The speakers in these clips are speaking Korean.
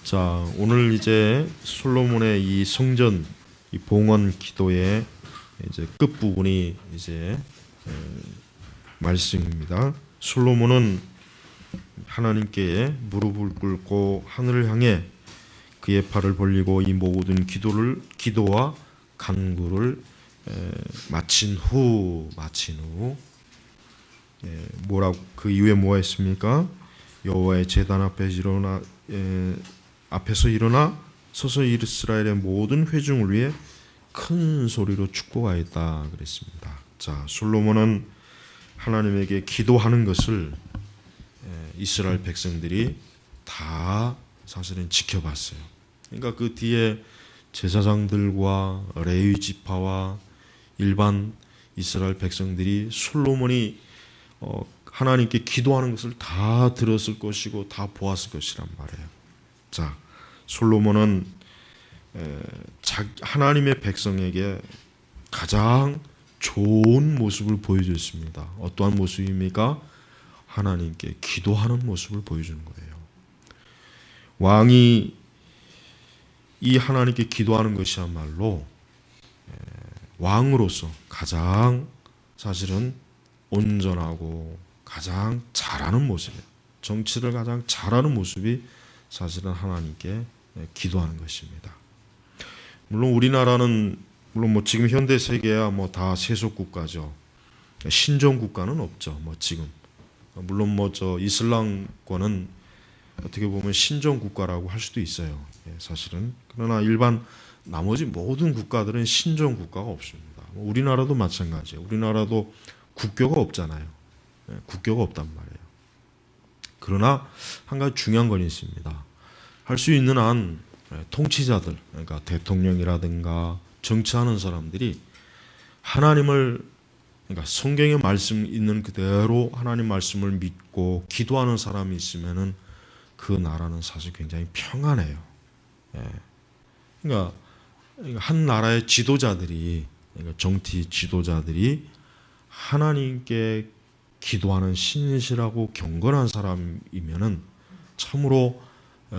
자, 오늘 이제 솔로몬의 이 성전 이 봉헌 기도의 이제 끝 부분이 이제 말씀입니다. 솔로몬은 하나님께 무릎을 꿇고 하늘을 향해 그의 팔을 벌리고 이 모든 기도와 간구를 마친 후 뭐라고 그 이후에 뭐가 있습니까? 여호와의 제단 앞에서 일어나 서서 이스라엘의 모든 회중을 위해 큰 소리로 축복하였다 그랬습니다. 자, 솔로몬은 하나님에게 기도하는 것을 이스라엘 백성들이 다 사실은 지켜봤어요. 그러니까 그 뒤에 제사장들과 레위 지파와 일반 이스라엘 백성들이 솔로몬이 하나님께 기도하는 것을 다 들었을 것이고 다 보았을 것이란 말이에요. 자, 솔로몬은 하나님의 백성에게 가장 좋은 모습을 보여줬습니다. 어떠한 모습입니까? 하나님께 기도하는 모습을 보여주는 거예요. 왕이 이 하나님께 기도하는 것이야말로 왕으로서 가장 사실은 온전하고 가장 잘하는 모습이에요. 정치를 가장 잘하는 모습이 사실은 하나님께 기도하는 것입니다. 물론 우리나라는 지금 현대 세계야 다 세속 국가죠. 신정 국가는 없죠. 지금 물론 이슬람권은 어떻게 보면 신정 국가라고 할 수도 있어요. 사실은 그러나 일반 나머지 모든 국가들은 신정 국가가 없습니다. 우리나라도 마찬가지예요. 우리나라도 국교가 없잖아요. 국교가 없단 말이에요. 그러나 한 가지 중요한 건 있습니다. 할 수 있는 한 통치자들, 그러니까 대통령이라든가 정치하는 사람들이 하나님을, 그러니까 성경의 말씀 있는 그대로 하나님 말씀을 믿고 기도하는 사람이 있으면은 그 나라는 사실 굉장히 평안해요. 그러니까 한 나라의 지도자들이, 그러니까 정치 지도자들이 하나님께 기도하는 신실하고 경건한 사람이면은 참으로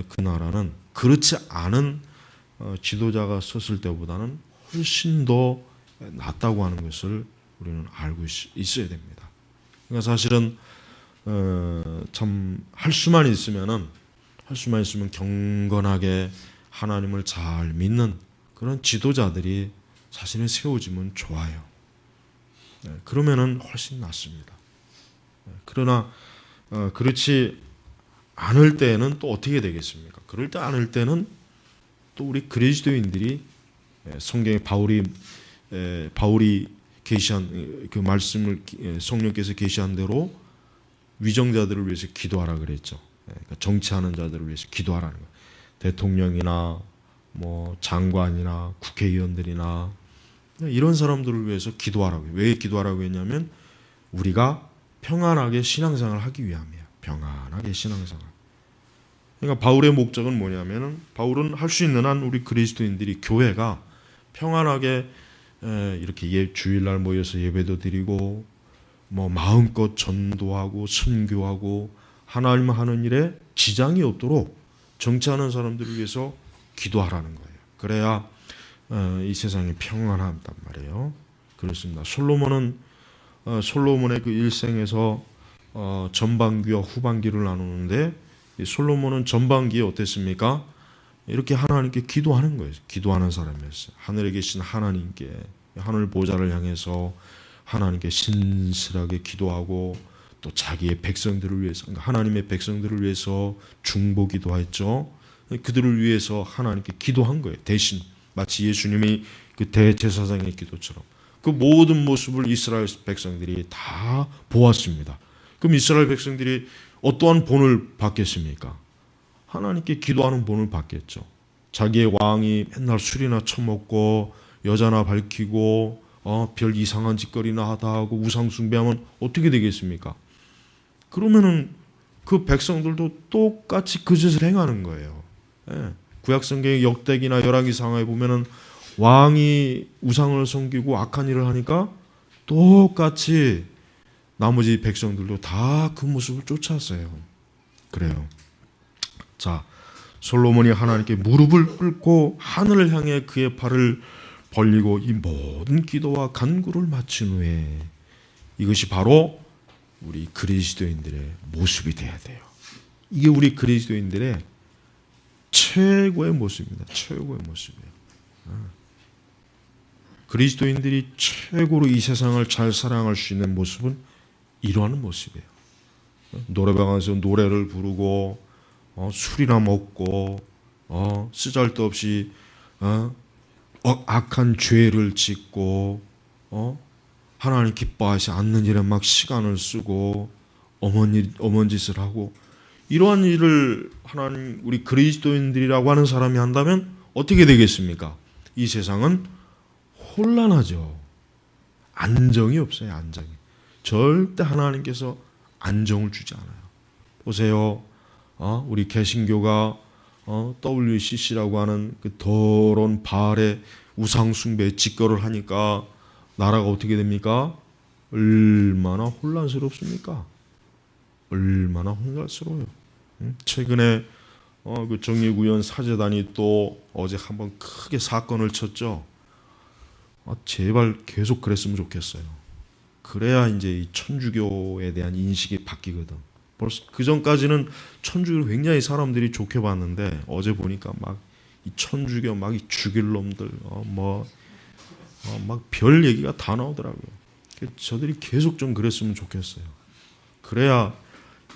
그 나라는 그렇지 않은 지도자가 섰을 때보다는 훨씬 더 낫다고 하는 것을 우리는 알고 있어야 됩니다. 그러니까 사실은 참 할 수만 있으면 경건하게 하나님을 잘 믿는 그런 지도자들이 사실은 세워지면 좋아요. 그러면은 훨씬 낫습니다. 그러나 그렇지 않을 때는 또 어떻게 되겠습니까? 그럴 때 않을 때는 또 우리 그리스도인들이 성경에 바울이 계시한 그 말씀을 성령께서 계시한 대로 위정자들을 위해서 기도하라 그랬죠. 그러니까 정치하는 자들을 위해서 기도하라는 거예요. 대통령이나 장관이나 국회의원들이나 이런 사람들을 위해서 기도하라고 해요. 왜 기도하라고 했냐면 우리가 평안하게 신앙생활을 하기 위함이에요. 평안하게 신앙생활. 그러니까 바울의 목적은 뭐냐면은 바울은 할 수 있는 한 우리 그리스도인들이 교회가 평안하게 이렇게 주일날 모여서 예배도 드리고 마음껏 전도하고 선교하고 하나님 하는 일에 지장이 없도록 정치하는 사람들을 위해서 기도하라는 거예요. 그래야 이 세상이 평안하단 말이에요. 그렇습니다. 솔로몬의 그 일생에서 전반기와 후반기를 나누는데 솔로몬은 전반기에 어땠습니까? 이렇게 하나님께 기도하는 거예요. 기도하는 사람이었어요. 하늘에 계신 하나님께 하늘 보좌를 향해서 하나님께 신실하게 기도하고 또 자기의 백성들을 위해서 하나님의 백성들을 위해서 중보기도 했죠. 그들을 위해서 하나님께 기도한 거예요. 대신 마치 예수님이 그 대제사장의 기도처럼 그 모든 모습을 이스라엘 백성들이 다 보았습니다. 그럼 이스라엘 백성들이 어떠한 본을 받겠습니까? 하나님께 기도하는 본을 받겠죠. 자기의 왕이 맨날 술이나 처먹고 여자나 밝히고 별 이상한 짓거리나 하다 하고 우상 숭배하면 어떻게 되겠습니까? 그러면은 그 백성들도 똑같이 그 짓을 행하는 거예요. 구약 성경의 역대기나 열왕기상하에 보면은 왕이 우상을 섬기고 악한 일을 하니까 똑같이 나머지 백성들도 다 그 모습을 쫓았어요. 그래요. 자, 솔로몬이 하나님께 무릎을 꿇고 하늘을 향해 그의 발을 벌리고 이 모든 기도와 간구를 마친 후에 이것이 바로 우리 그리스도인들의 모습이 돼야 돼요. 이게 우리 그리스도인들의 최고의 모습입니다. 최고의 모습이에요. 그리스도인들이 최고로 이 세상을 잘 사랑할 수 있는 모습은 이러한 모습이에요. 노래방에서 노래를 부르고 술이나 먹고 쓰잘데없이 악한 죄를 짓고 하나님 기뻐하지 않는 일에 막 시간을 쓰고 엄한 짓을 하고 이러한 일을 하나님 우리 그리스도인들이라고 하는 사람이 한다면 어떻게 되겠습니까? 이 세상은 혼란하죠. 안정이 없어요. 안정이. 절대 하나님께서 안정을 주지 않아요. 보세요. 우리 개신교가 WCC라고 하는 그 더러운 바알의 우상숭배에 직거를 하니까 나라가 어떻게 됩니까? 얼마나 혼란스럽습니까? 얼마나 혼란스러워요. 최근에 그 정의구현 사제단이 또 어제 한번 크게 사건을 쳤죠. 제발 계속 그랬으면 좋겠어요. 그래야 이제 이 천주교에 대한 인식이 바뀌거든. 벌써 그 전까지는 천주교를 굉장히 사람들이 좋게 봤는데 어제 보니까 막 이 천주교 막 이 죽일 놈들 막 별 얘기가 다 나오더라고요. 저들이 계속 좀 그랬으면 좋겠어요. 그래야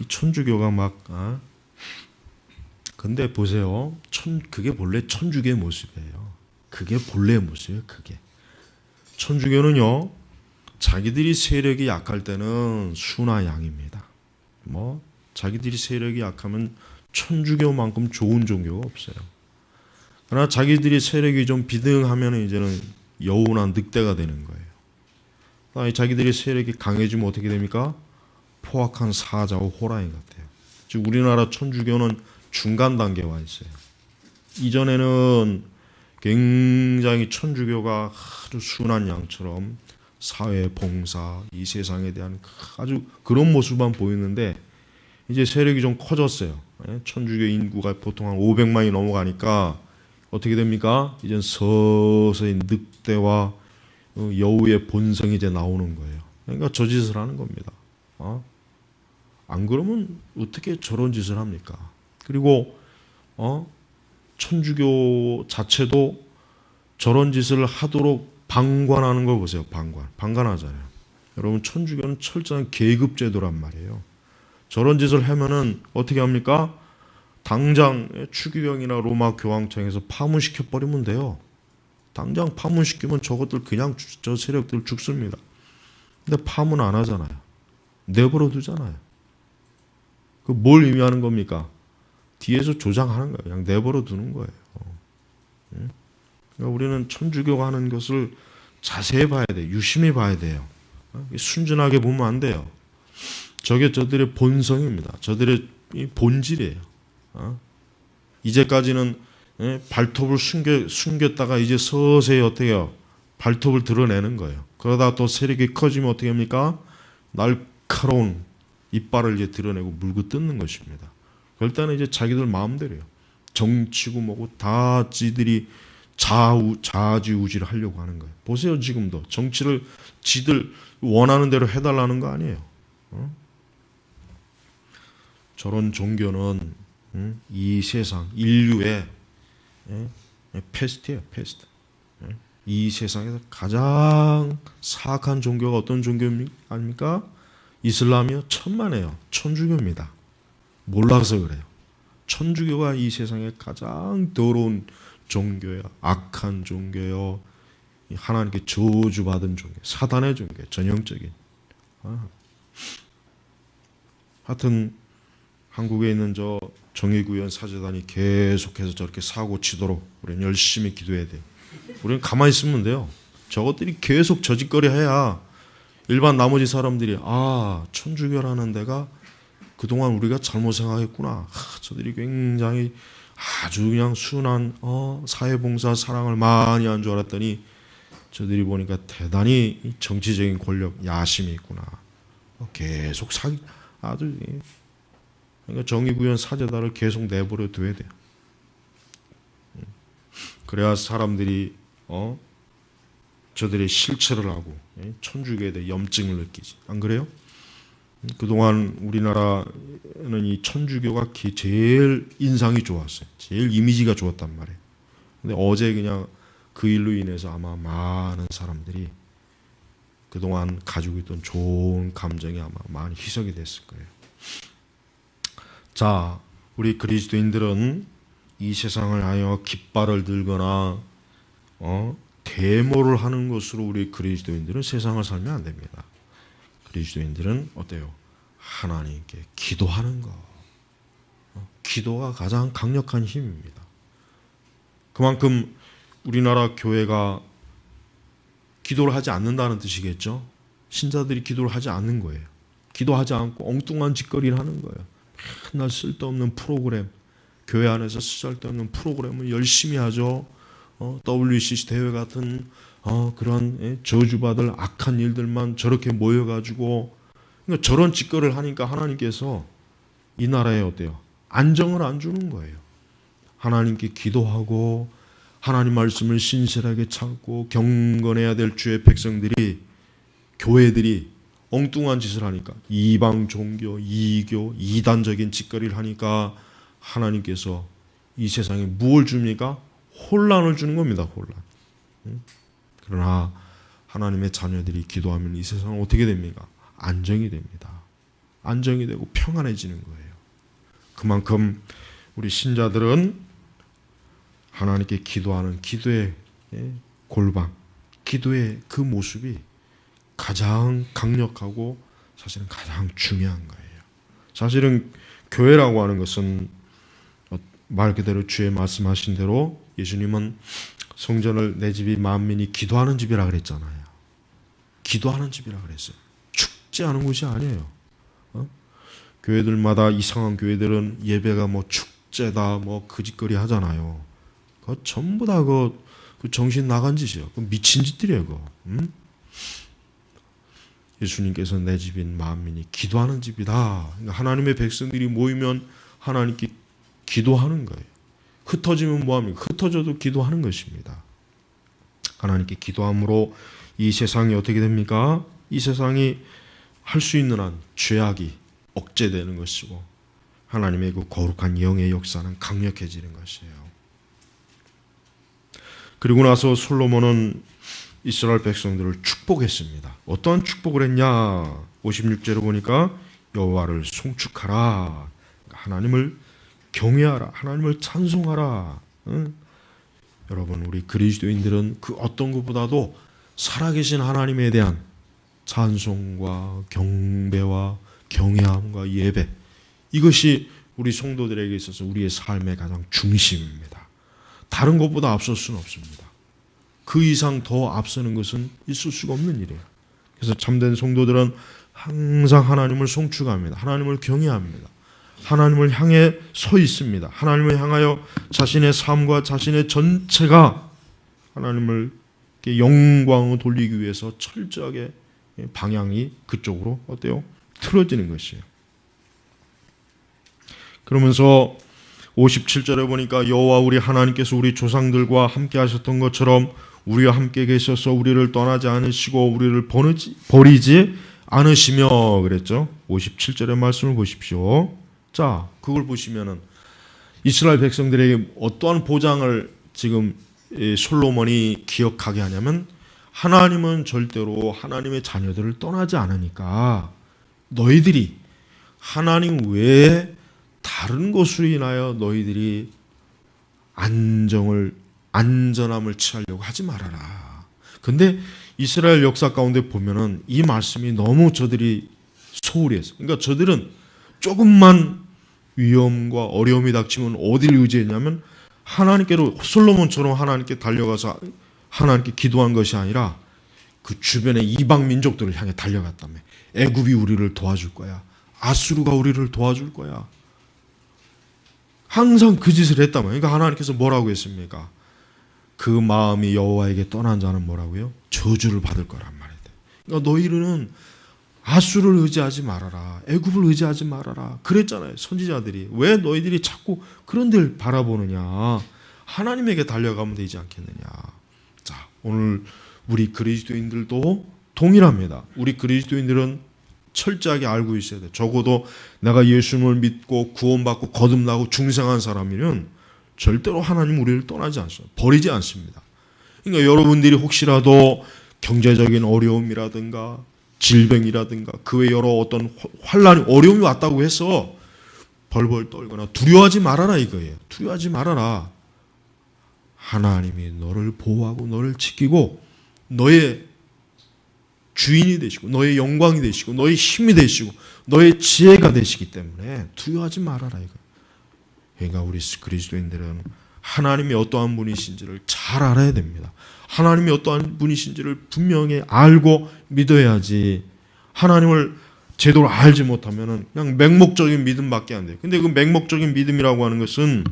이 천주교가 막 근데 보세요. 그게 본래 천주교의 모습이에요. 그게 본래의 모습이에요. 그게 천주교는요. 자기들이 세력이 약할 때는 수나 양입니다. 자기들이 세력이 약하면 천주교만큼 좋은 종교가 없어요. 그러나 자기들이 세력이 좀 비등하면 이제는 여우나 늑대가 되는 거예요. 자기들이 세력이 강해지면 어떻게 됩니까? 포악한 사자와 호랑이 같아요. 즉 우리나라 천주교는 중간 단계에 와 있어요. 이전에는 굉장히 천주교가 아주 순한 양처럼 사회 봉사, 이 세상에 대한 아주 그런 모습만 보이는데 이제 세력이 좀 커졌어요. 천주교 인구가 보통 한 500만이 넘어가니까 어떻게 됩니까? 이제 서서히 늑대와 여우의 본성이 이제 나오는 거예요. 그러니까 저 짓을 하는 겁니다. 안 그러면 어떻게 저런 짓을 합니까? 그리고 천주교 자체도 저런 짓을 하도록 방관하는 걸 보세요. 방관하잖아요. 여러분 천주교는 철저한 계급제도란 말이에요. 저런 짓을 하면은 어떻게 합니까? 당장 추기경이나 로마 교황청에서 파문시켜 버리면 돼요. 당장 파문시키면 저것들 그냥 저 세력들 죽습니다. 근데 파문 안 하잖아요. 내버려 두잖아요. 그 뭘 의미하는 겁니까? 뒤에서 조장하는 거예요. 그냥 내버려 두는 거예요. 그러니까 우리는 천주교가 하는 것을 자세히 봐야 돼요. 유심히 봐야 돼요. 순진하게 보면 안 돼요. 저게 저들의 본성입니다. 저들의 본질이에요. 이제까지는 발톱을 숨겼다가 이제 서서히 어떻게 해요? 발톱을 드러내는 거예요. 그러다 또 세력이 커지면 어떻게 합니까? 날카로운 이빨을 이제 드러내고 물고 뜯는 것입니다. 그럴 때는 이제 자기들 마음대로요. 정치고 뭐고 다 지들이 좌지우지를 하려고 하는 거예요. 보세요. 지금도 정치를 지들 원하는 대로 해달라는 거 아니에요. 저런 종교는 이 세상 인류의 패스트예요. 패스트. 이 세상에서 가장 사악한 종교가 어떤 종교 아닙니까? 이슬람이요? 천만에요. 천주교입니다. 몰라서 그래요. 천주교가 이 세상에 가장 더러운 종교예요. 악한 종교예요. 하나님께 저주받은 종교, 사단의 종교, 전형적인. 하여튼 한국에 있는 저 정의구현 사제단이 계속해서 저렇게 사고 치도록 우리는 열심히 기도해야 돼요. 우리는 가만히 있으면 돼요. 저것들이 계속 저짓거리 해야 일반 나머지 사람들이 천주교라는 데가 그동안 우리가 잘못 생각했구나. 저들이 굉장히 아주 그냥 순한 사회봉사 사랑을 많이 한 줄 알았더니 저들이 보니까 대단히 정치적인 권력 야심이 있구나. 계속 아주 그러니까 정의구현 사제단을 계속 내버려 둬야 돼요. 그래야 사람들이 저들의 실체를 하고 천주교에 대해 염증을 느끼지. 안 그래요? 그동안 우리나라는 이 천주교가 제일 인상이 좋았어요. 제일 이미지가 좋았단 말이에요. 근데 어제 그냥 그 일로 인해서 아마 많은 사람들이 그동안 가지고 있던 좋은 감정이 아마 많이 희석이 됐을 거예요. 자, 우리 그리스도인들은 이 세상을 하여 깃발을 들거나 데모를 하는 것으로 우리 그리스도인들은 세상을 살면 안 됩니다. 그리스도인들은 어때요? 하나님께 기도하는 것. 기도가 가장 강력한 힘입니다. 그만큼 우리나라 교회가 기도를 하지 않는다는 뜻이겠죠. 신자들이 기도를 하지 않는 거예요. 기도하지 않고 엉뚱한 짓거리를 하는 거예요. 맨날 쓸데없는 프로그램, 교회 안에서 쓸데없는 프로그램을 열심히 하죠. WCC 대회 같은 그런 저주받을 악한 일들만 저렇게 모여가지고 그러니까 저런 짓거리를 하니까 하나님께서 이 나라에 어때요? 안정을 안 주는 거예요. 하나님께 기도하고 하나님 말씀을 신실하게 찾고 경건해야 될 주의 백성들이 교회들이 엉뚱한 짓을 하니까 이방 종교, 이교, 이단적인 짓거리를 하니까 하나님께서 이 세상에 무엇을 줍니까? 혼란을 주는 겁니다. 혼란. 그러나 하나님의 자녀들이 기도하면 이 세상은 어떻게 됩니까? 안정이 됩니다. 안정이 되고 평안해지는 거예요. 그만큼 우리 신자들은 하나님께 기도하는 기도의 골방, 기도의 그 모습이 가장 강력하고 사실은 가장 중요한 거예요. 사실은 교회라고 하는 것은 말 그대로 주의 말씀하신 대로 예수님은 성전을 내 집이 만민이 기도하는 집이라 그랬잖아요. 기도하는 집이라 그랬어요. 축제하는 곳이 아니에요. 교회들마다 이상한 교회들은 예배가 뭐 축제다 뭐 그 짓거리 하잖아요. 그거 전부 다 그 정신 나간 짓이에요. 그 미친 짓들이에요. 그거. 예수님께서 내 집인 만민이 기도하는 집이다. 그러니까 하나님의 백성들이 모이면 하나님께 기도하는 거예요. 흩어지면 뭐합니까? 흩어져도 기도하는 것입니다. 하나님께 기도함으로 이 세상이 어떻게 됩니까? 이 세상이 할 수 있는 한 죄악이 억제되는 것이고 하나님의 그 거룩한 영의 역사는 강력해지는 것이에요. 그리고 나서 솔로몬은 이스라엘 백성들을 축복했습니다. 어떠한 축복을 했냐? 56절에 보니까 여호와를 송축하라. 하나님을 경외하라. 하나님을 찬송하라. 여러분 우리 그리스도인들은 그 어떤 것보다도 살아계신 하나님에 대한 찬송과 경배와 경외함과 예배 이것이 우리 성도들에게 있어서 우리의 삶의 가장 중심입니다. 다른 것보다 앞설 수는 없습니다. 그 이상 더 앞서는 것은 있을 수가 없는 일이에요. 그래서 참된 성도들은 항상 하나님을 송축합니다. 하나님을 경외합니다. 하나님을 향해 서 있습니다. 하나님을 향하여 자신의 삶과 자신의 전체가 하나님을 영광을 돌리기 위해서 철저하게 방향이 그쪽으로 어때요? 틀어지는 것이에요. 그러면서 57절에 보니까 여호와 우리 하나님께서 우리 조상들과 함께 하셨던 것처럼 우리와 함께 계셔서 우리를 떠나지 않으시고 우리를 버리지 않으시며 그랬죠. 57절의 말씀을 보십시오. 자, 그걸 보시면은 이스라엘 백성들에게 어떠한 보장을 지금 솔로몬이 기억하게 하냐면 하나님은 절대로 하나님의 자녀들을 떠나지 않으니까 너희들이 하나님 외에 다른 것으로 인하여 너희들이 안전함을 취하려고 하지 말아라. 근데 이스라엘 역사 가운데 보면은 이 말씀이 너무 저들이 소홀히 했어요. 그러니까 저들은 조금만 위험과 어려움이 닥치면 어디를 의지했냐면 하나님께로 솔로몬처럼 하나님께 달려가서 하나님께 기도한 것이 아니라 그 주변의 이방 민족들을 향해 달려갔다며. 애굽이 우리를 도와줄 거야. 아수르가 우리를 도와줄 거야. 항상 그 짓을 했다며. 그러니까 하나님께서 뭐라고 했습니까? 그 마음이 여호와에게 떠난 자는 뭐라고요? 저주를 받을 거란 말이에요. 그러니까 너희는 아수르를 의지하지 말아라. 애굽을 의지하지 말아라. 그랬잖아요. 선지자들이. 왜 너희들이 자꾸 그런 데를 바라보느냐. 하나님에게 달려가면 되지 않겠느냐. 자, 오늘 우리 그리스도인들도 동일합니다. 우리 그리스도인들은 철저하게 알고 있어야 돼. 적어도 내가 예수님을 믿고 구원받고 거듭나고 중생한 사람이면 절대로 하나님 우리를 떠나지 않습니다. 버리지 않습니다. 그러니까 여러분들이 혹시라도 경제적인 어려움이라든가 질병이라든가 그 외 여러 어떤 환란이 어려움이 왔다고 해서 벌벌 떨거나 두려워하지 말아라 이거예요. 두려워하지 말아라. 하나님이 너를 보호하고 너를 지키고 너의 주인이 되시고 너의 영광이 되시고 너의 힘이 되시고 너의 지혜가 되시기 때문에 두려워하지 말아라 이거. 그러니까 우리 그리스도인들은 하나님이 어떠한 분이신지를 잘 알아야 됩니다. 하나님이 어떠한 분이신지를 분명히 알고 믿어야지. 하나님을 제대로 알지 못하면 그냥 맹목적인 믿음밖에 안 돼요. 근데 그 맹목적인 믿음이라고 하는 것은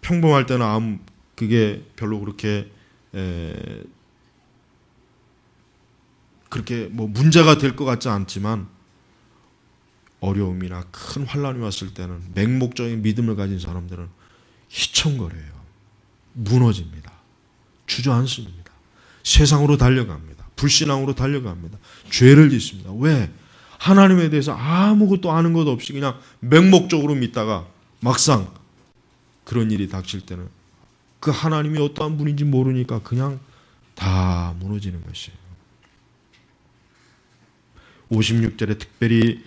평범할 때는 그게 별로 그렇게 뭐 문제가 될 것 같지 않지만 어려움이나 큰 환란이 왔을 때는 맹목적인 믿음을 가진 사람들은 희청거려요. 무너집니다. 주저앉습니다. 세상으로 달려갑니다. 불신앙으로 달려갑니다. 죄를 짓습니다. 왜? 하나님에 대해서 아무것도 아는 것 없이 그냥 맹목적으로 믿다가 막상 그런 일이 닥칠 때는 그 하나님이 어떠한 분인지 모르니까 그냥 다 무너지는 것이에요. 56절에 특별히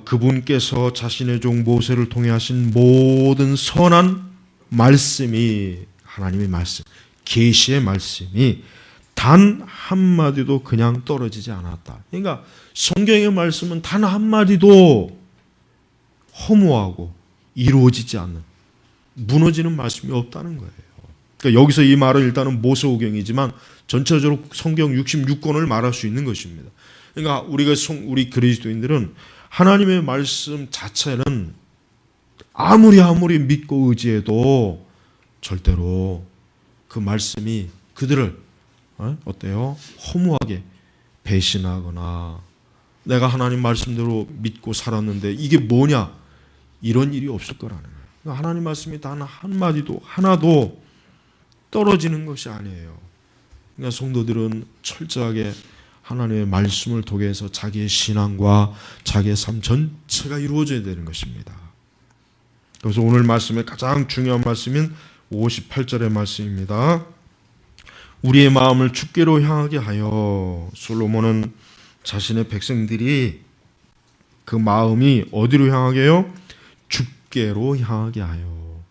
그분께서 자신의 종 모세를 통해 하신 모든 선한 말씀이 하나님의 말씀, 계시의 말씀이 단 한마디도 그냥 떨어지지 않았다. 그러니까 성경의 말씀은 단 한마디도 허무하고 이루어지지 않는, 무너지는 말씀이 없다는 거예요. 그러니까 여기서 이 말은 일단은 모세오경이지만 전체적으로 성경 66권을 말할 수 있는 것입니다. 그러니까 우리 그리스도인들은 하나님의 말씀 자체는 아무리 믿고 의지해도 절대로 그 말씀이 그들을 어때요? 허무하게 배신하거나 내가 하나님 말씀대로 믿고 살았는데 이게 뭐냐? 이런 일이 없을 거라는 거예요. 그러니까 하나님 말씀이 단 한마디도 하나도 떨어지는 것이 아니에요. 그러니까 성도들은 철저하게 하나님의 말씀을 통해서 자기의 신앙과 자기의 삶 전체가 이루어져야 되는 것입니다. 그래서 오늘 말씀의 가장 중요한 말씀인 58절의 말씀입니다. 우리의 마음을 주께로 향하게 하여. 솔로몬은 자신의 백성들이 그 마음이 어디로 향하게 해요? 주께로 향하게 하여.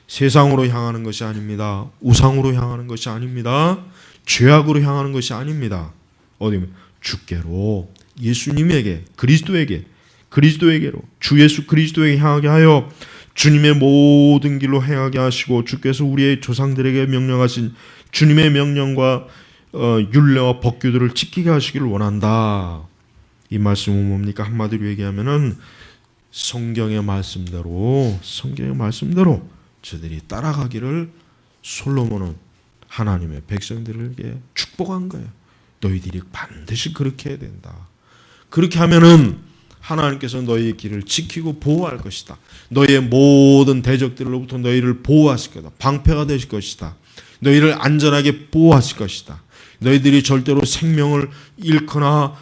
세상으로 향하는 것이 아닙니다. 우상으로 향하는 것이 아닙니다. 죄악으로 향하는 것이 아닙니다. 어디면 주께로, 예수님에게, 그리스도에게로, 주 예수 그리스도에게 향하게 하여 주님의 모든 길로 행하게 하시고 주께서 우리의 조상들에게 명령하신 주님의 명령과 율례와 법규들을 지키게 하시기를 원한다. 이 말씀은 뭡니까? 한마디로 얘기하면은 성경의 말씀대로 저들이 따라가기를 솔로몬은 하나님의 백성들에게 축복한 거예요. 너희들이 반드시 그렇게 해야 된다. 그렇게 하면은 하나님께서 너희의 길을 지키고 보호할 것이다. 너희의 모든 대적들로부터 너희를 보호하실 거다. 방패가 되실 것이다. 너희를 안전하게 보호하실 것이다. 너희들이 절대로 생명을 잃거나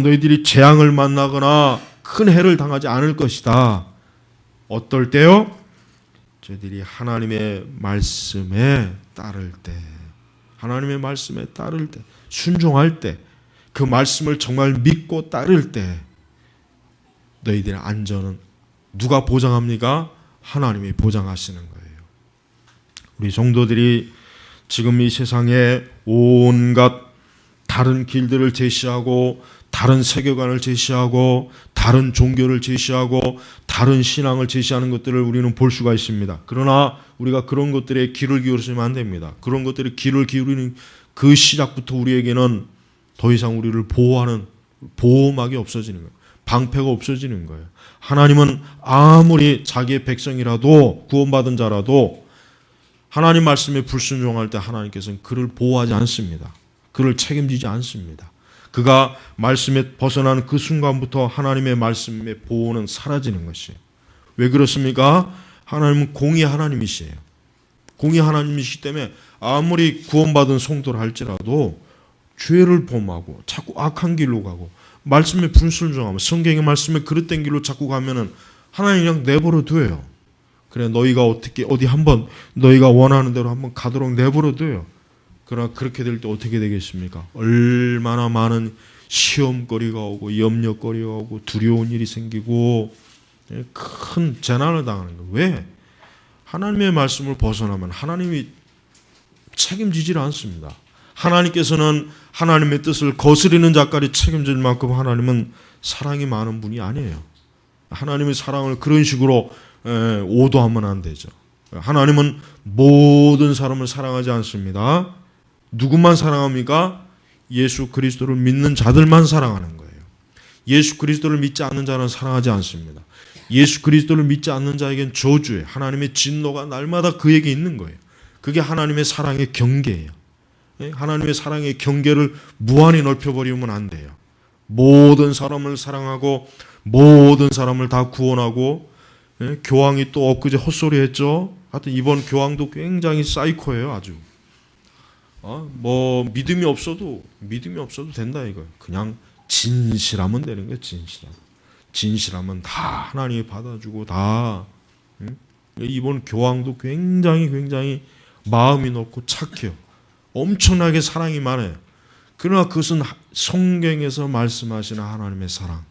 너희들이 재앙을 만나거나 큰 해를 당하지 않을 것이다. 어떨 때요? 저희들이 하나님의 말씀에 따를 때, 하나님의 말씀에 따를 때, 순종할 때, 그 말씀을 정말 믿고 따를 때 너희들의 안전은 누가 보장합니까? 하나님이 보장하시는 거예요. 우리 성도들이 지금 이 세상에 온갖 다른 길들을 제시하고 다른 세계관을 제시하고 다른 종교를 제시하고 다른 신앙을 제시하는 것들을 우리는 볼 수가 있습니다. 그러나 우리가 그런 것들에 귀를 기울이면 안 됩니다. 그런 것들에 귀를 기울이는 그 시작부터 우리에게는 더 이상 우리를 보호하는 보호막이 없어지는 거예요. 방패가 없어지는 거예요. 하나님은 아무리 자기의 백성이라도, 구원받은 자라도 하나님 말씀에 불순종할 때 하나님께서는 그를 보호하지 않습니다. 그를 책임지지 않습니다. 그가 말씀에 벗어나는 그 순간부터 하나님의 말씀의 보호는 사라지는 것이에요. 왜 그렇습니까? 하나님은 공의 하나님이시에요. 공의 하나님이시기 때문에 아무리 구원받은 성도를 할지라도 죄를 범하고 자꾸 악한 길로 가고 말씀에 불순종하면 성경의 말씀에 그릇된 길로 자꾸 가면은 하나님 그냥 내버려 둬요. 그래 너희가 어디 한번 너희가 원하는 대로 한번 가도록 내버려 둬요. 그러나 그렇게 될 때 어떻게 되겠습니까? 얼마나 많은 시험거리가 오고 염려거리가 오고 두려운 일이 생기고 큰 재난을 당하는 거예요. 왜? 하나님의 말씀을 벗어나면 하나님이 책임지질 않습니다. 하나님께서는 하나님의 뜻을 거스리는 자까지 책임질 만큼 하나님은 사랑이 많은 분이 아니에요. 하나님의 사랑을 그런 식으로 오도하면 안 되죠. 하나님은 모든 사람을 사랑하지 않습니다. 누구만 사랑합니까? 예수 그리스도를 믿는 자들만 사랑하는 거예요. 예수 그리스도를 믿지 않는 자는 사랑하지 않습니다. 예수 그리스도를 믿지 않는 자에겐 저주예요. 하나님의 진노가 날마다 그에게 있는 거예요. 그게 하나님의 사랑의 경계예요. 하나님의 사랑의 경계를 무한히 넓혀버리면 안 돼요. 모든 사람을 사랑하고 모든 사람을 다 구원하고 교황이 또 엊그제 헛소리 했죠. 하여튼 이번 교황도 굉장히 사이코예요. 아주 뭐 믿음이 없어도 된다 이거예요. 그냥 진실하면 되는 거예요. 진실하면 다 하나님이 받아주고 다. 이번 교황도 굉장히 마음이 높고 착해요. 엄청나게 사랑이 많아요. 그러나 그것은 성경에서 말씀하시는 하나님의 사랑,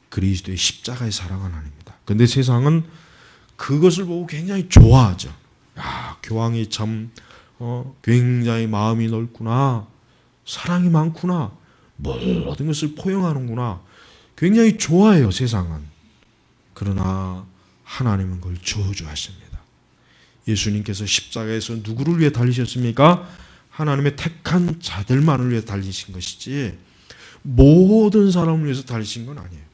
그리스도의 십자가의 사랑은 아닙니다. 그런데 세상은 그것을 보고 굉장히 좋아하죠. 야, 교황이 참 굉장히 마음이 넓구나, 사랑이 많구나, 모든 것을 포용하는구나. 굉장히 좋아해요, 세상은. 그러나 하나님은 그걸 저주하십니다. 예수님께서 십자가에서 누구를 위해 달리셨습니까? 하나님의 택한 자들만을 위해 달리신 것이지 모든 사람을 위해서 달리신 건 아니에요.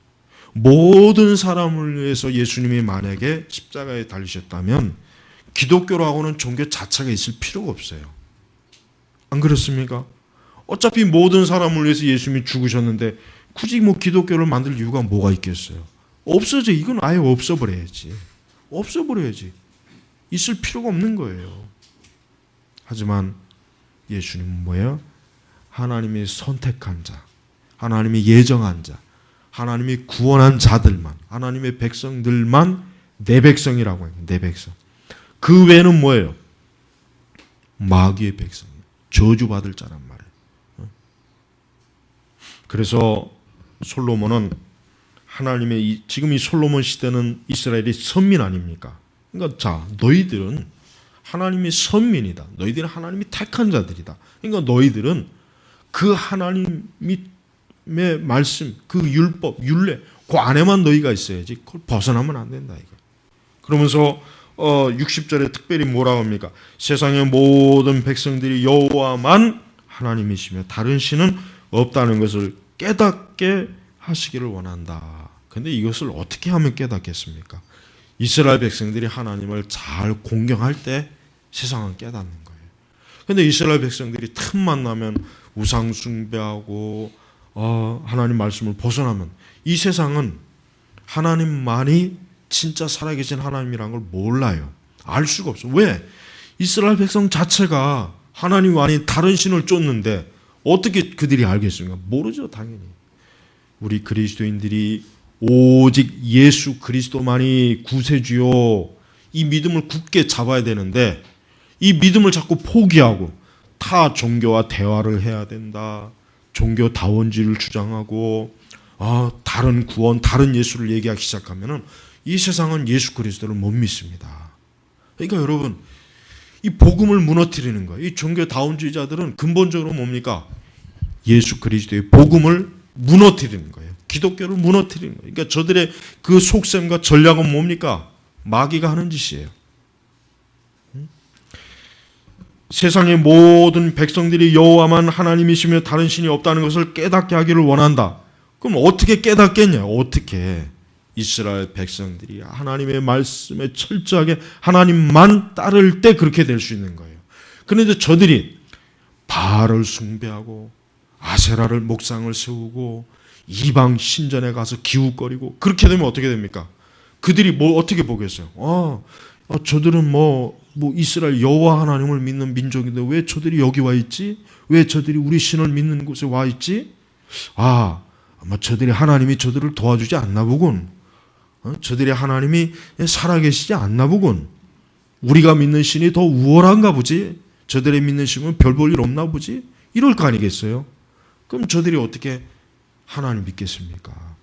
모든 사람을 위해서 예수님이 만약에 십자가에 달리셨다면 기독교라고는 종교 자체가 있을 필요가 없어요. 안 그렇습니까? 어차피 모든 사람을 위해서 예수님이 죽으셨는데 굳이 뭐 기독교를 만들 이유가 뭐가 있겠어요? 없어져. 이건 아예 없어버려야지. 있을 필요가 없는 거예요. 하지만 예수님은 뭐예요? 하나님이 선택한 자, 하나님이 예정한 자, 하나님이 구원한 자들만, 하나님의 백성들만 내 백성이라고 해요. 내 백성. 그 외에는 뭐예요? 마귀의 백성이에요. 저주받을 자란 말이에요. 그래서 솔로몬은 하나님의 지금 이 솔로몬 시대는 이스라엘이 선민 아닙니까? 그러니까 자, 너희들은 하나님이 선민이다. 너희들은 하나님이 택한 자들이다. 그러니까 너희들은 그 하나님의 말씀, 그 율법, 율례, 그 안에만 너희가 있어야지. 그걸 벗어나면 안 된다 이거. 그러면서 60절에 특별히 뭐라고 합니까? 세상의 모든 백성들이 여호와만 하나님이시며 다른 신은 없다는 것을 깨닫게 하시기를 원한다. 그런데 이것을 어떻게 하면 깨닫겠습니까? 이스라엘 백성들이 하나님을 잘 공경할 때 세상은 깨닫는 거예요. 그런데 이스라엘 백성들이 틈만 나면 우상 숭배하고 하나님 말씀을 벗어나면 이 세상은 하나님만이 진짜 살아계신 하나님이라는 걸 몰라요. 알 수가 없어. 왜? 이스라엘 백성 자체가 하나님 아닌 다른 신을 쫓는데 어떻게 그들이 알겠습니까? 모르죠, 당연히. 우리 그리스도인들이 오직 예수 그리스도만이 구세주요, 이 믿음을 굳게 잡아야 되는데 이 믿음을 자꾸 포기하고 타 종교와 대화를 해야 된다, 종교다원주의를 주장하고 다른 구원, 다른 예수를 얘기하기 시작하면은 이 세상은 예수 그리스도를 못 믿습니다. 그러니까 여러분, 이 복음을 무너뜨리는 거예요. 이 종교다원주의자들은 근본적으로 뭡니까? 예수 그리스도의 복음을 무너뜨리는 거예요. 기독교를 무너뜨리는 거예요. 그러니까 저들의 그 속셈과 전략은 뭡니까? 마귀가 하는 짓이에요. 세상의 모든 백성들이 여호와만 하나님이시며 다른 신이 없다는 것을 깨닫게 하기를 원한다. 그럼 어떻게 깨닫겠냐? 어떻게? 이스라엘 백성들이 하나님의 말씀에 철저하게 하나님만 따를 때 그렇게 될 수 있는 거예요. 그런데 저들이 바알을 숭배하고 아세라를 목상을 세우고 이방 신전에 가서 기웃거리고 그렇게 되면 어떻게 됩니까? 그들이 뭐 어떻게 보겠어요? 저들은 뭐 뭐 이스라엘 여호와 하나님을 믿는 민족인데 왜 저들이 여기 와 있지? 왜 저들이 우리 신을 믿는 곳에 와 있지? 아, 아마 저들이 하나님이 저들을 도와주지 않나 보군. 저들이 하나님이 살아계시지 않나 보군. 우리가 믿는 신이 더 우월한가 보지. 저들이 믿는 신은 별 볼 일 없나 보지. 이럴 거 아니겠어요? 그럼 저들이 어떻게 하나님 믿겠습니까?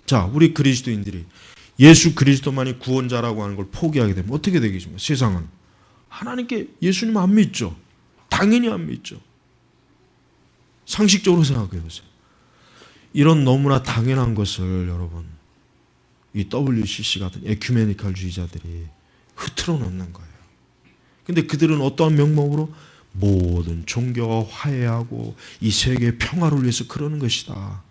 자, 우리 그리스도인들이 예수 그리스도만이 구원자라고 하는 걸 포기하게 되면 어떻게 되겠습니까? 세상은 하나님께 예수님 안 믿죠. 당연히 안 믿죠. 상식적으로 생각해 보세요. 이런 너무나 당연한 것을 여러분, 이 WCC 같은 에큐메니칼주의자들이 흐트러 놓는 거예요. 근데 그들은 어떠한 명목으로 모든 종교가 화해하고 이 세계의 평화를 위해서 그러는 것이다.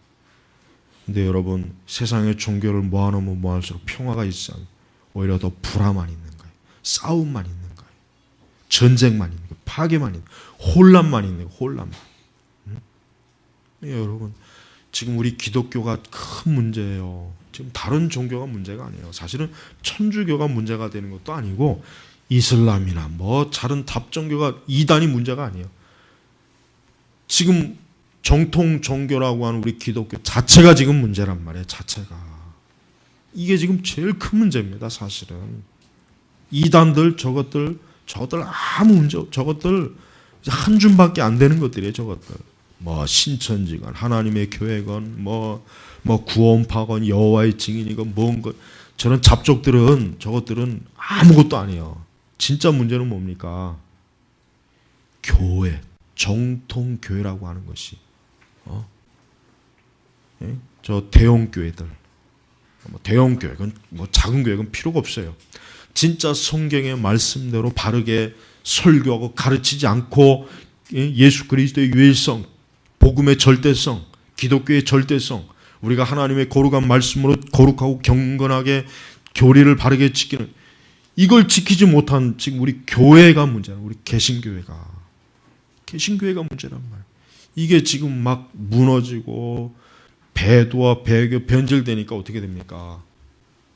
근데 여러분, 세상의 종교를 모아놓으면 모아할수록 평화가 있지 않아요. 오히려 더 불화만 있는 거예요. 싸움만 있는 거예요. 전쟁만 있는 거예요. 파괴만 있는 거예요. 혼란만 있는 거예요. 혼란만. 여러분, 지금 우리 기독교가 큰 문제예요. 지금 다른 종교가 문제가 아니에요. 사실은 천주교가 문제가 되는 것도 아니고 이슬람이나 뭐 다른 답종교가 이단이 문제가 아니에요. 지금 정통 종교라고 하는 우리 기독교 자체가 지금 문제란 말이에요. 자체가. 이게 지금 제일 큰 문제입니다. 사실은. 이단들 저것들 아무 문제 없어. 저것들 한 줌밖에 안 되는 것들이에요. 저것들. 뭐 신천지건 하나님의 교회건 뭐 구원파건 여호와의 증인이건 뭔가 저런 잡족들은 저것들은 아무것도 아니에요. 진짜 문제는 뭡니까? 교회, 정통 교회라고 하는 것이 저 대형 교회들, 대형 교회건 뭐 작은 교회건 필요가 없어요. 진짜 성경의 말씀대로 바르게 설교하고 가르치지 않고 예수 그리스도의 유일성, 복음의 절대성, 기독교의 절대성, 우리가 하나님의 거룩한 말씀으로 거룩하고 경건하게 교리를 바르게 지키는 이걸 지키지 못한 지금 우리 교회가 문제야. 우리 개신교회가 문제란 말이야. 이게 지금 막 무너지고 배도와 배교 변질되니까 어떻게 됩니까?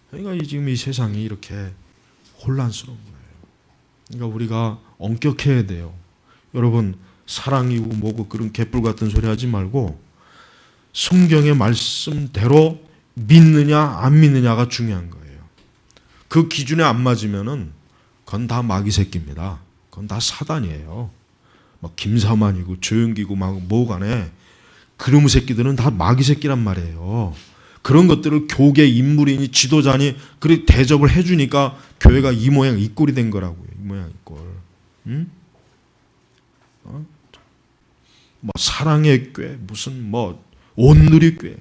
그러니까 지금 이 세상이 이렇게 혼란스러운 거예요. 그러니까 우리가 엄격해야 돼요. 여러분, 사랑이고 뭐고 그런 개뿔 같은 소리 하지 말고 성경의 말씀대로 믿느냐 안 믿느냐가 중요한 거예요. 그 기준에 안 맞으면은 그건 다 마귀 새끼입니다. 그건 다 사단이에요. 막 김사만이고 조용기고 막 뭐간에 그놈의 새끼들은 다 마귀 새끼란 말이에요. 그런 것들을 교계 인물이니 지도자니 그렇게 대접을 해주니까 교회가 이 모양 이 꼴이 된 거라고요. 이 모양 이 꼴. 응? 뭐 사랑의 교회 무슨 뭐 온누리 교회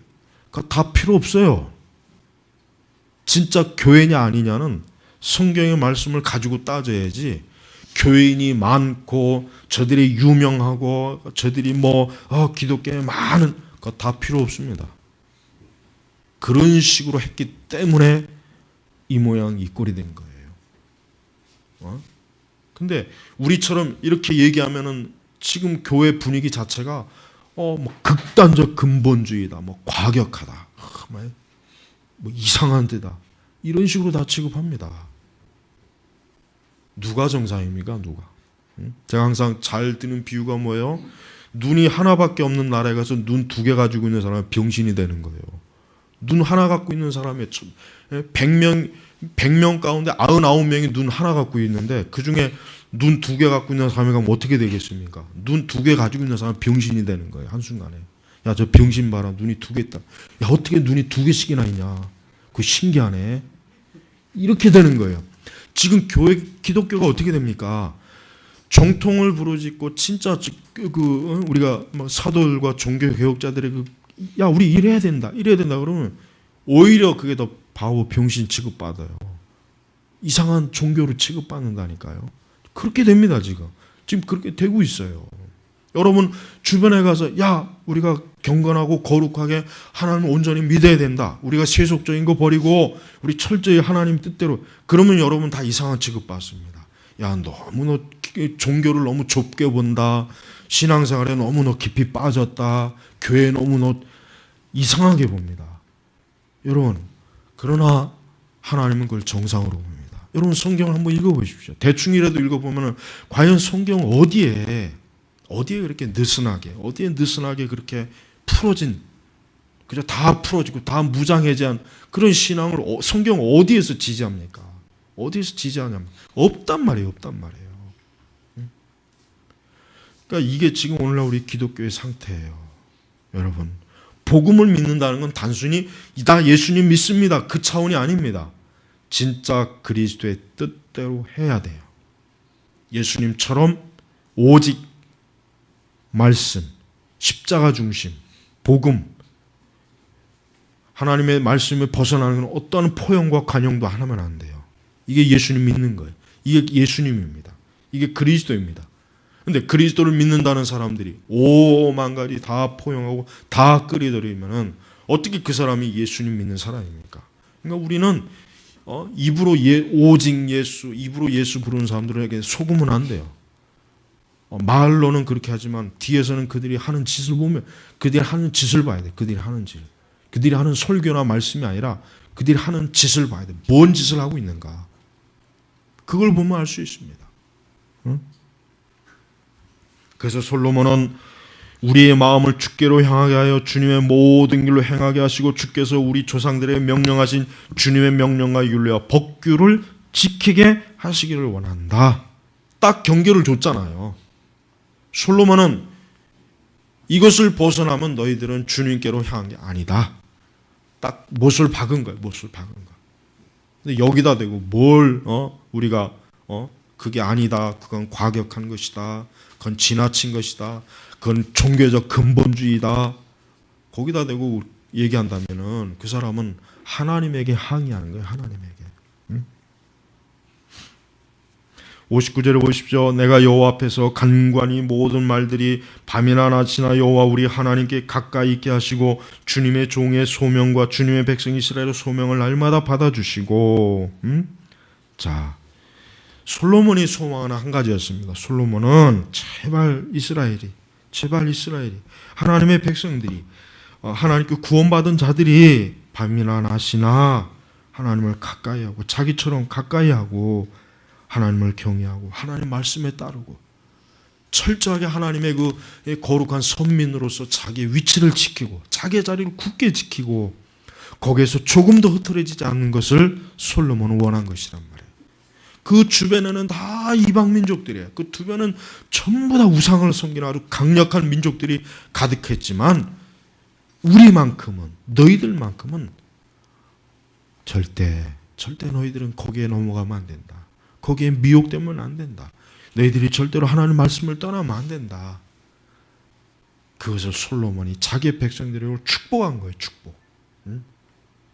그거 다 필요 없어요. 진짜 교회냐 아니냐는 성경의 말씀을 가지고 따져야지. 교인이 많고 저들이 유명하고 저들이 뭐 기독교에 많은 그거 다 필요 없습니다. 그런 식으로 했기 때문에 이 모양 이 꼴이 된 거예요. 근데 우리처럼 이렇게 얘기하면은 지금 교회 분위기 자체가 뭐 극단적 근본주의다, 뭐 과격하다, 뭐 이상한 데다 이런 식으로 다 취급합니다. 누가 정상입니까? 누가? 제가 항상 잘 드는 비유가 뭐예요? 눈이 하나밖에 없는 나라에 가서 눈 2개 가지고 있는 사람은 병신이 되는 거예요. 눈 하나 갖고 있는 사람이 100명 가운데 99명이 눈 하나 갖고 있는데 그중에 눈 2개 갖고 있는 사람이 가면 어떻게 되겠습니까? 눈 2개 가지고 있는 사람은 병신이 되는 거예요. 한순간에. 야, 저 병신 봐라. 눈이 2개 있다. 야, 어떻게 눈이 2개씩이나 있냐. 그거 신기하네. 이렇게 되는 거예요. 지금 교회, 기독교가 어떻게 됩니까? 정통을 부르짖고 진짜 우리가 사도들과 종교 개혁자들의 야, 우리 이래야 된다. 그러면 오히려 그게 더 바보 병신 취급받아요. 이상한 종교로 취급받는다니까요. 그렇게 됩니다. 지금 그렇게 되고 있어요. 여러분 주변에 가서 야, 우리가 경건하고 거룩하게 하나님을 온전히 믿어야 된다. 우리가 세속적인 거 버리고 우리 철저히 하나님 뜻대로, 그러면 여러분 다 이상한 취급받습니다. 야, 너무 너 종교를 너무 좁게 본다. 신앙생활에 너무 너 깊이 빠졌다. 교회에 너무 너 이상하게 봅니다. 여러분, 그러나 하나님은 그걸 정상으로 봅니다. 여러분 성경을 한번 읽어보십시오. 대충이라도 읽어보면 과연 성경 어디에 그렇게 느슨하게 그렇게 풀어진, 그저 다 풀어지고 다 무장해제한 그런 신앙을 성경 어디에서 지지합니까? 어디에서 지지하냐면 없단 말이에요. 그러니까 이게 지금 오늘날 우리 기독교의 상태예요. 여러분, 복음을 믿는다는 건 단순히 나 예수님 믿습니다, 그 차원이 아닙니다. 진짜 그리스도의 뜻대로 해야 돼요. 예수님처럼 오직 말씀, 십자가 중심, 복음, 하나님의 말씀에 벗어나는 건 어떤 포용과 관용도 하나면 안 돼요. 이게 예수님 믿는 거예요. 이게 예수님입니다. 이게 그리스도입니다. 근데 그리스도를 믿는다는 사람들이 오만 가지 다 포용하고 다 끌어들이면은 어떻게 그 사람이 예수님 믿는 사람입니까? 그러니까 우리는 입으로 오직 예수, 입으로 예수 부르는 사람들에게 속으면 안 돼요. 말로는 그렇게 하지만 뒤에서는 그들이 하는 짓을 보면 그들이 하는 짓을 봐야 돼. 그들이 하는 짓. 그들이 하는 설교나 말씀이 아니라 그들이 하는 짓을 봐야 돼. 뭔 짓을 하고 있는가. 그걸 보면 알 수 있습니다. 응? 그래서 솔로몬은 우리의 마음을 주께로 향하게 하여 주님의 모든 길로 행하게 하시고 주께서 우리 조상들에게 명령하신 주님의 명령과 율례와 법규를 지키게 하시기를 원한다. 딱 경계를 줬잖아요. 솔로몬은 이것을 벗어나면 너희들은 주님께로 향한 게 아니다. 딱 못을 박은 거예요. 근데 여기다 대고 우리가 그게 아니다. 그건 과격한 것이다. 그건 지나친 것이다. 그건 종교적 근본주의다. 거기다 대고 얘기한다면은 그 사람은 하나님에게 항의하는 거예요. 하나님에게. 59절에 보십시오. 내가 여호와 앞에서 간관히 모든 말들이 밤이나 낮이나 여호와 우리 하나님께 가까이 있게 하시고 주님의 종의 소명과 주님의 백성 이스라엘의 소명을 날마다 받아주시고 자, 솔로몬이 소망하는 한 가지였습니다. 솔로몬은 제발 이스라엘이 하나님의 백성들이 하나님께 구원받은 자들이 밤이나 낮이나 하나님을 가까이 하고 자기처럼 가까이 하고 하나님을 경외하고 하나님 말씀에 따르고 철저하게 하나님의 그 거룩한 선민으로서 자기의 위치를 지키고 자기의 자리를 굳게 지키고 거기에서 조금도 흐트러지지 않는 것을 솔로몬은 원한 것이란 말이에요. 그 주변에는 다 이방 민족들이에요. 그 주변은 전부 다 우상을 섬기는 아주 강력한 민족들이 가득했지만 우리만큼은, 너희들만큼은 절대 너희들은 거기에 넘어가면 안 된다. 거기에 미혹되면 안 된다. 너희들이 절대로 하나님 말씀을 떠나면 안 된다. 그것을 솔로몬이 자기의 백성들에게 축복한 거예요. 축복.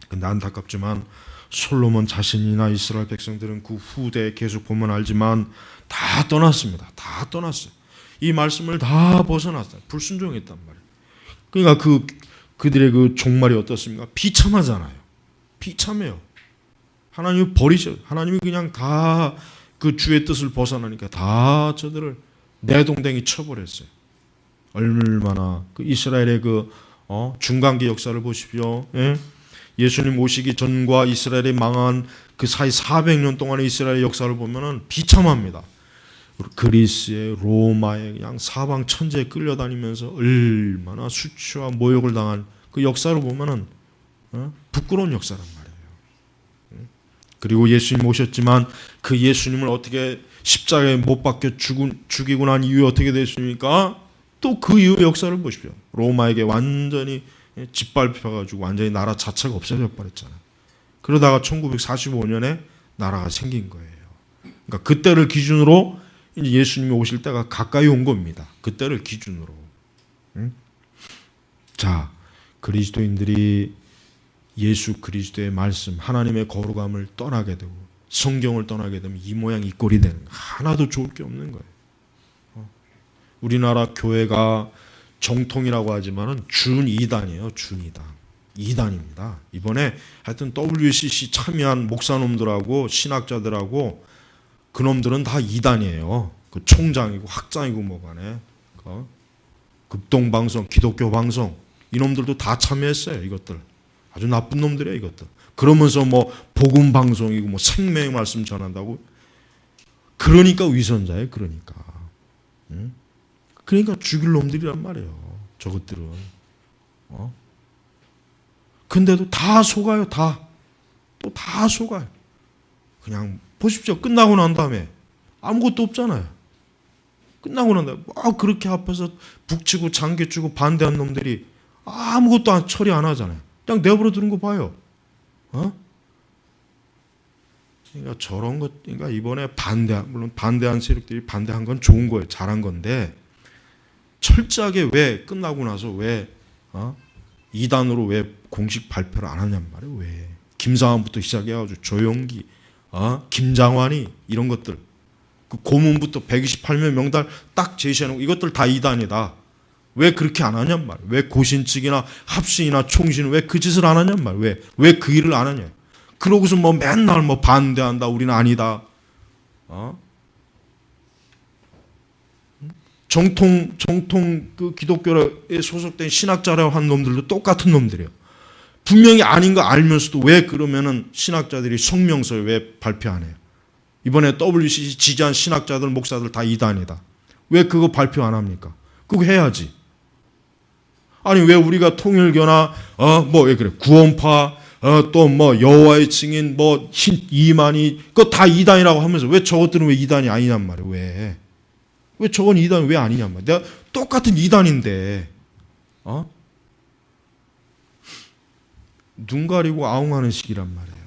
근데 안타깝지만 솔로몬 자신이나 이스라엘 백성들은 그 후대에 계속 보면 알지만 다 떠났습니다. 다 떠났어요. 이 말씀을 다 벗어났어요. 불순종했단 말이에요. 그러니까 그들의 그 종말이 어떻습니까? 비참하잖아요. 비참해요. 하나님이 버리셔. 하나님이 그냥 다 그 주의 뜻을 벗어나니까 다 저들을 내동댕이 쳐버렸어요. 얼마나 그 이스라엘의 중간기 역사를 보십시오. 예? 예수님 오시기 전과 이스라엘이 망한 그 사이 400년 동안의 이스라엘의 역사를 보면은 비참합니다. 그리스에 로마에 그냥 사방 천지에 끌려다니면서 얼마나 수치와 모욕을 당한 그 역사를 보면은 부끄러운 역사란 말이에요. 그리고 예수님 오셨지만 그 예수님을 어떻게 십자가에 못 박혀 죽이고 난 이후에 어떻게 됐습니까? 또 그 이후 역사를 보십시오. 로마에게 완전히 짓밟혀가지고 완전히 나라 자체가 없어져 버렸잖아요. 그러다가 1945년에 나라가 생긴 거예요. 그러니까 그때를 기준으로 이제 예수님이 오실 때가 가까이 온 겁니다. 그때를 기준으로. 자, 그리스도인들이 예수 그리스도의 말씀, 하나님의 거룩함을 떠나게 되고 성경을 떠나게 되면 이 모양 이 꼴이 되는 거예요. 하나도 좋을 게 없는 거예요. 우리나라 교회가 정통이라고 하지만은 준2단이에요. 준2단. 2단입니다. 이번에 하여튼 WCC 참여한 목사놈들하고 신학자들하고 그놈들은 다 2단이에요. 그 총장이고 학장이고 뭐간에 급동방송, 기독교 방송 이놈들도 다 참여했어요. 이것들. 아주 나쁜 놈들이에요. 이것들. 그러면서 뭐 복음 방송이고 뭐 생명의 말씀 전한다고. 그러니까 위선자예요. 그러니까. 응? 그러니까 죽일 놈들이란 말이에요. 저것들은. 근데도 다 속아요. 다. 또 다 속아요. 그냥 보십시오. 끝나고 난 다음에 아무것도 없잖아요. 끝나고 난 다음에 막 그렇게 앞에서 북치고 장개치고 반대한 놈들이 아무것도 처리 안 하잖아요. 그냥 내버려 두는 거 봐요. 그러니까 저런 것, 그러니까 이번에 물론 반대한 세력들이 반대한 건 좋은 거예요. 잘한 건데, 철저하게 왜 끝나고 나서 왜, 2단으로 왜 공식 발표를 안 하냔 말이에요. 왜. 김상환부터 시작해가지고 조용기, 김장환이 이런 것들. 그 고문부터 128명 명단 딱 제시해놓고 이것들 다 2단이다. 왜 그렇게 안 하냔 말이에요. 왜 고신 측이나 합신이나 총신은 왜 그 짓을 안 하냔 말이에요. 왜 그 일을 안 하냐. 그러고서 뭐 맨날 뭐 반대한다. 우리는 아니다. 정통 그 기독교에 소속된 신학자라고 한 놈들도 똑같은 놈들이에요. 분명히 아닌 거 알면서도 왜 그러면은 신학자들이 성명서에 왜 발표 안 해요? 이번에 WCC 지지한 신학자들, 목사들 다 이단이다. 왜 그거 발표 안 합니까? 그거 해야지. 아니 왜 우리가 통일교나 왜 그래 구원파 또 뭐 여호와의 증인 뭐 이만희 그거 다 이단이라고 하면서 왜 저것들은 왜 이단이 아니냔 말이에요. 왜 저건 이단 왜 아니냔 말이에요. 내가 똑같은 이단인데 눈 가리고 아웅하는 식이란 말이에요.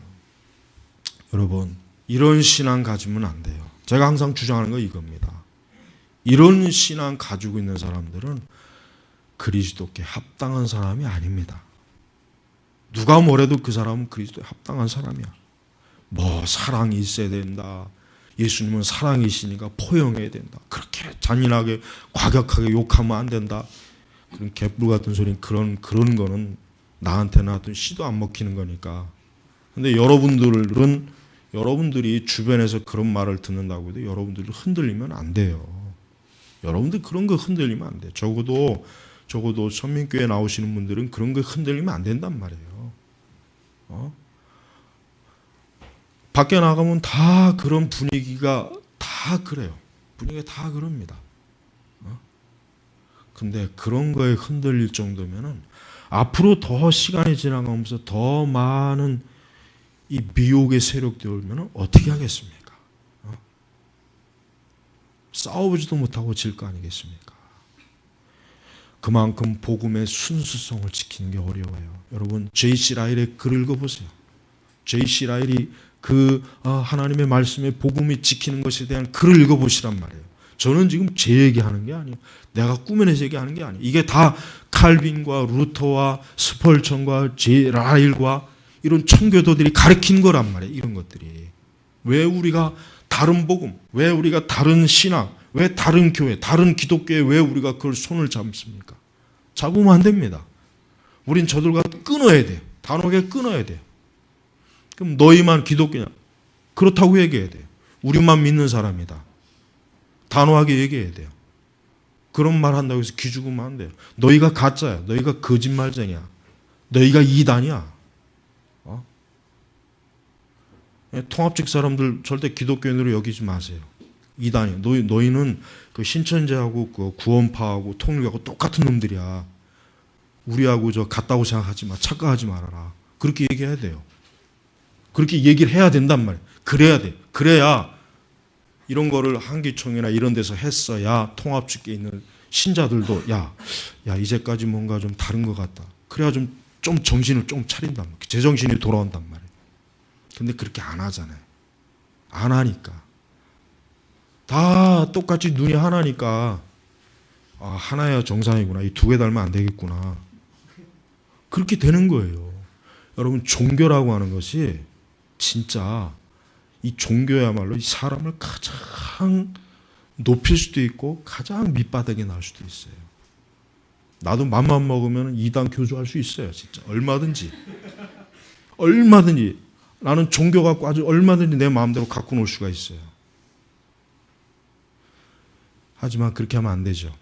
여러분 이런 신앙 가지면 안 돼요. 제가 항상 주장하는 거 이겁니다. 이런 신앙 가지고 있는 사람들은 그리스도께 합당한 사람이 아닙니다. 누가 뭐래도 그 사람은 그리스도에 합당한 사람이야. 뭐 사랑이 있어야 된다. 예수님은 사랑이시니까 포용해야 된다. 그렇게 잔인하게 과격하게 욕하면 안 된다. 그런 개뿔 같은 소리는 그런 거는 나한테는 하여튼 씨도 안 먹히는 거니까. 근데 여러분들이 주변에서 그런 말을 듣는다고 해도 여러분들이 흔들리면 안 돼요. 여러분들 그런 거 흔들리면 안 돼요. 적어도 선민교회 나오시는 분들은 그런 거 흔들리면 안 된단 말이에요. 밖에 나가면 다 그런 분위기가 다 그래요. 분위기가 다 그럽니다. 근데 그런 거에 흔들릴 정도면은 앞으로 더 시간이 지나가면서 더 많은 이 미혹의 세력들이 오면 어떻게 하겠습니까? 싸워보지도 못하고 질 거 아니겠습니까? 그만큼 복음의 순수성을 지키는 게 어려워요. 여러분 J.C. 라일의 글을 읽어보세요. J.C. 라일이 그 하나님의 말씀의 복음이 지키는 것에 대한 글을 읽어보시란 말이에요. 저는 지금 제 얘기하는 게 아니에요. 내가 꾸며내서 얘기하는 게 아니에요. 이게 다 칼빈과 루터와 스펄전과 J. 라일과 이런 청교도들이 가르친 거란 말이에요. 이런 것들이. 왜 우리가 다른 복음, 왜 우리가 다른 신앙, 왜 다른 교회, 다른 기독교에 왜 우리가 그걸 손을 잡습니까? 잡으면 안 됩니다. 우린 저들과 끊어야 돼요. 단호하게 끊어야 돼요. 그럼 너희만 기독교냐? 그렇다고 얘기해야 돼요. 우리만 믿는 사람이다. 단호하게 얘기해야 돼요. 그런 말 한다고 해서 기죽으면 안 돼요. 너희가 가짜야. 너희가 거짓말쟁이야. 너희가 이단이야. 통합직 사람들 절대 기독교인으로 여기지 마세요. 이단이야. 너희는 그 신천지하고 그 구원파하고 통일교하고 똑같은 놈들이야. 우리하고 저 같다고 생각하지 마. 착각하지 말아라. 그렇게 얘기해야 돼요. 그렇게 얘기를 해야 된단 말이에요. 그래야 돼. 그래야 이런 거를 한기총이나 이런 데서 했어야 통합직에 있는 신자들도 야 이제까지 뭔가 좀 다른 것 같다. 그래야 좀 정신을 좀 차린단 말이에요. 제정신이 돌아온단 말이에요. 근데 그렇게 안 하잖아요. 안 하니까. 다 똑같이 눈이 하나니까 하나야 정상이구나. 이 두 개 닮으면 안 되겠구나. 그렇게 되는 거예요. 여러분 종교라고 하는 것이 진짜 이 종교야말로 이 사람을 가장 높일 수도 있고 가장 밑바닥에 날 수도 있어요. 나도 맘만 먹으면 이단 교주할 수 있어요. 진짜 얼마든지. 나는 종교 갖고 아주 얼마든지 내 마음대로 갖고 놀 수가 있어요. 하지만 그렇게 하면 안 되죠.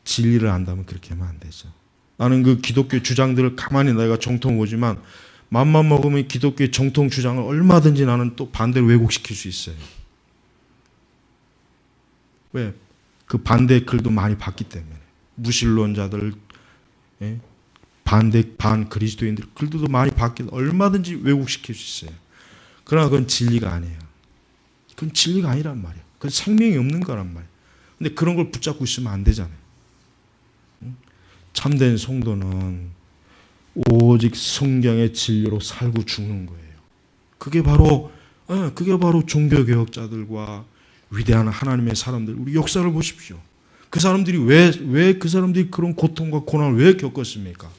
진리를 안다면 그렇게 하면 안 되죠. 나는 그 기독교 주장들을 가만히 내가 정통 보지만 맘만 먹으면 기독교의 정통 주장을 얼마든지 나는 또 반대로 왜곡시킬 수 있어요. 왜? 그 반대의 글도 많이 봤기 때문에. 무신론자들, 반 그리스도인들 글도 많이 봤기 때문에 얼마든지 왜곡시킬 수 있어요. 그러나 그건 진리가 아니에요. 그건 진리가 아니란 말이에요. 그건 생명이 없는 거란 말이에요. 근데 그런 걸 붙잡고 있으면 안 되잖아요. 참된 성도는 오직 성경의 진리로 살고 죽는 거예요. 그게 바로 종교개혁자들과 위대한 하나님의 사람들, 우리 역사를 보십시오. 그 사람들이 왜 그 사람들이 그런 고통과 고난을 왜 겪었습니까?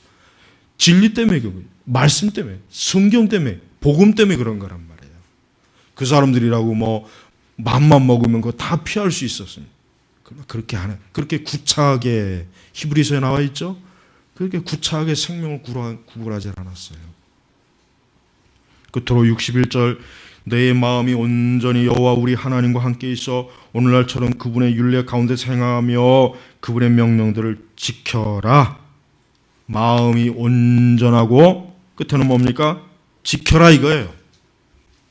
진리 때문에 겪어요. 말씀 때문에, 성경 때문에, 복음 때문에 그런 거란 말이에요. 그 사람들이라고 뭐 맘만 먹으면 그거 다 피할 수 있었습니다. 그렇게 안 해. 그렇게 구차하게 히브리서에 나와 있죠. 그렇게 구차하게 생명을 구걸하지 않았어요. 끝으로 61절 내 마음이 온전히 여호와 우리 하나님과 함께 있어 오늘날처럼 그분의 율례 가운데 행하며 그분의 명령들을 지켜라. 마음이 온전하고 끝에는 뭡니까? 지켜라 이거예요.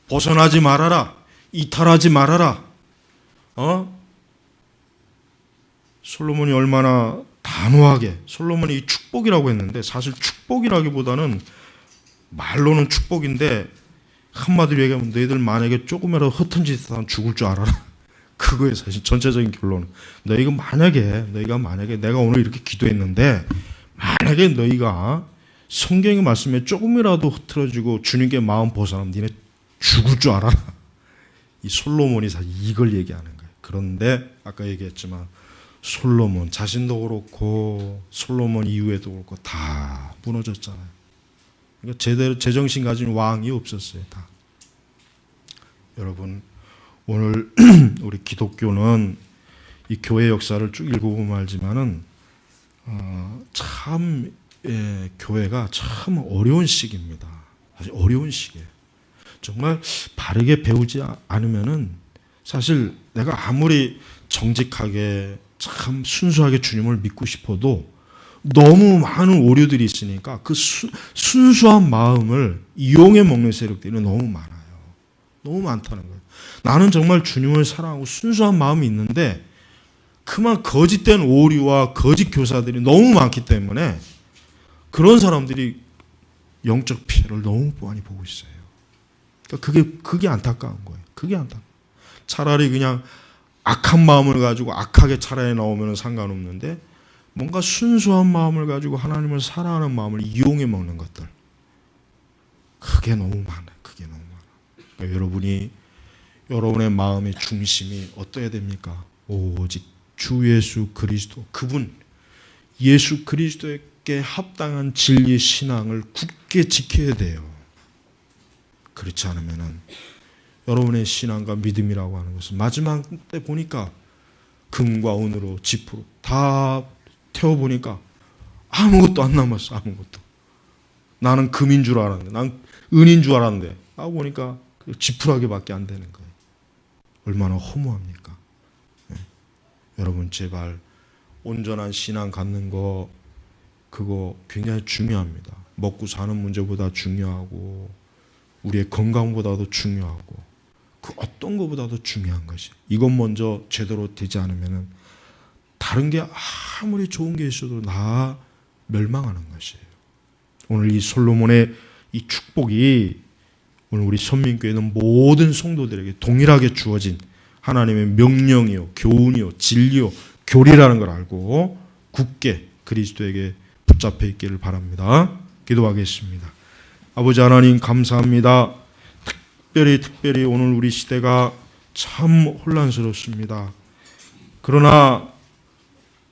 벗어나지 말아라. 이탈하지 말아라. 솔로몬이 얼마나 단호하게, 솔로몬이 이 축복이라고 했는데 사실 축복이라기보다는 말로는 축복인데 한마디로 얘기하면 너희들 만약에 조금이라도 허튼 짓을 하면 죽을 줄 알아라. 그거예요. 사실 전체적인 결론은. 너희가 만약에 내가 오늘 이렇게 기도했는데 만약에 너희가 성경의 말씀에 조금이라도 흐트러지고 주님께 마음 벗어나면 니네 죽을 줄 알아라. 이 솔로몬이 사실 이걸 얘기하는 거예요. 그런데 아까 얘기했지만 솔로몬 자신도 그렇고 솔로몬 이후에도 그렇고 다 무너졌잖아요. 그러니까 제대로 제정신 가진 왕이 없었어요. 다. 여러분 오늘 우리 기독교는 이 교회 역사를 쭉 읽어보면 알지만은 참 교회가 참 어려운 시기입니다. 사실 어려운 시기예요. 정말 바르게 배우지 않으면은 사실 내가 아무리 정직하게 참 순수하게 주님을 믿고 싶어도 너무 많은 오류들이 있으니까 그 순수한 마음을 이용해 먹는 세력들이 너무 많아요. 너무 많다는 거예요. 나는 정말 주님을 사랑하고 순수한 마음이 있는데 그만 거짓된 오류와 거짓 교사들이 너무 많기 때문에 그런 사람들이 영적 피해를 너무 많이 보고 있어요. 그러니까 그게 안타까운 거예요. 그게 안타까워요. 차라리 그냥 악한 마음을 가지고 악하게 차라리 나오면 상관없는데 뭔가 순수한 마음을 가지고 하나님을 사랑하는 마음을 이용해 먹는 것들. 그게 너무 많아요. 그게 너무 많아요. 그러니까 여러분이 여러분의 마음의 중심이 어떠해야 됩니까? 오직 주 예수 그리스도 그분 예수 그리스도에게 합당한 진리 신앙을 굳게 지켜야 돼요. 그렇지 않으면은 여러분의 신앙과 믿음이라고 하는 것은 마지막 때 보니까 금과 은으로 지푸로 다 태워보니까 아무것도 안 남았어. 아무것도. 나는 금인 줄 알았는데 난 은인 줄 알았는데 하고 보니까 지푸라기밖에 안 되는 거예요. 얼마나 허무합니까? 네. 여러분 제발 온전한 신앙 갖는 거 그거 굉장히 중요합니다. 먹고 사는 문제보다 중요하고 우리의 건강보다도 중요하고 그 어떤 것보다도 중요한 것이 이것 먼저 제대로 되지 않으면 다른 게 아무리 좋은 게 있어도 다 멸망하는 것이에요. 오늘 이 솔로몬의 이 축복이 오늘 우리 선민교회는 모든 성도들에게 동일하게 주어진 하나님의 명령이요, 교훈이요, 진리요, 교리라는 걸 알고 굳게 그리스도에게 붙잡혀 있기를 바랍니다. 기도하겠습니다. 아버지 하나님 감사합니다. 특별히 오늘 우리 시대가 참 혼란스럽습니다. 그러나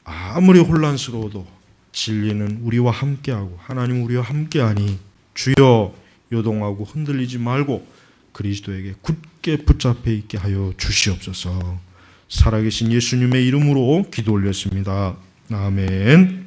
아무리 혼란스러워도 진리는 우리와 함께하고 하나님 우리와 함께하니 주여 요동하고 흔들리지 말고 그리스도에게 굳게 붙잡혀 있게 하여 주시옵소서. 살아계신 예수님의 이름으로 기도 올렸습니다. 아멘.